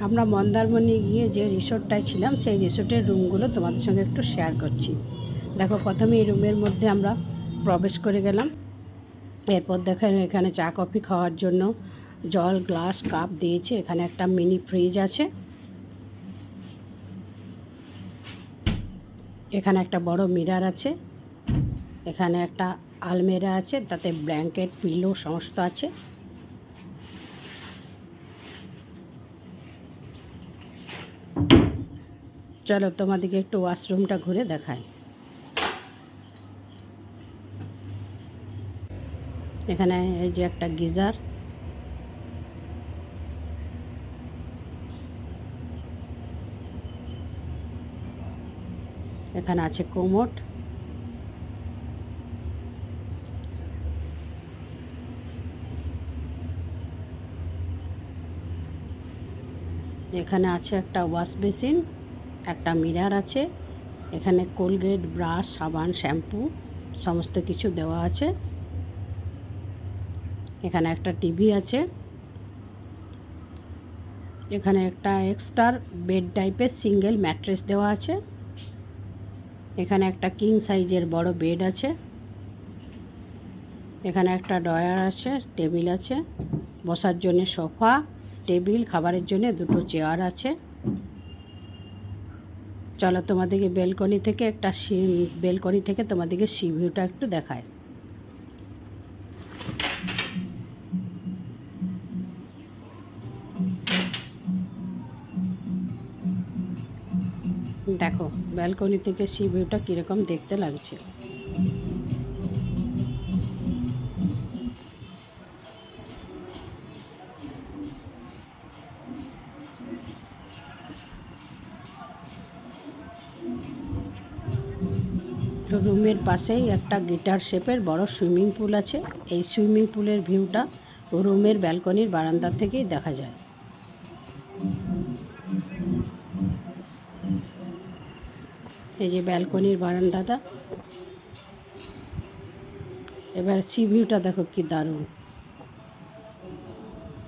আমরা মন্দারমণি গিয়ে যে রিসোর্টটায় ছিলাম সেই রিসোর্টের রুমগুলো তোমাদের সঙ্গে একটু শেয়ার করছি। দেখো, প্রথমে এই রুমের মধ্যে আমরা প্রবেশ করে গেলাম। এরপর দেখেন এখানে চা কফি খাওয়ার জন্য জল, গ্লাস, কাপ দিয়েছে। এখানে একটা মিনি ফ্রিজ আছে। এখানে একটা বড় মিরর আছে। এখানে একটা আলমিরা আছে, তাতে ব্ল্যাঙ্কেট, পিলো সমস্ত আছে। চলো তোমাদেরকে একটু ওয়াশরুমটা ঘুরে দেখাই। এখানে এই যে একটা গিজার, এখানে আছে কোমোড, এখানে আছে একটা ওয়াশ বেসিন, একটা মিরর আছে। এখানে কোলগেট, ব্রাশ, সাবান, শ্যাম্পু সমস্ত কিছু দেওয়া আছে। এখানে একটা টিভি আছে। এখানে একটা এক্সট্রা বেড টাইপের সিঙ্গেল ম্যাট্রেস দেওয়া আছে। এখানে একটা কিং সাইজের বড় বেড আছে। এখানে একটা ড্রয়ার আছে, টেবিল আছে, বসার জন্য সোফা, টেবিল, খাবারের জন্য দুটো চেয়ার আছে। চলো তোমাদেরকে বেলকনি থেকে তোমাদেরকে সি ভিউটা একটু দেখায়। দেখো ব্যালকনি থেকে সি ভিউটা কীরকম দেখতে লাগছে। রুমের পাশেই একটা গিটার শেপের বড় সুইমিং পুল আছে। এই সুইমিং পুলের ভিউটা রুমের ব্যালকনির বারান্দা থেকেই দেখা যায়। এই যে ব্যালকনির বারান্দাটা। এবার সি ভিউটা দেখো কি দারুণ।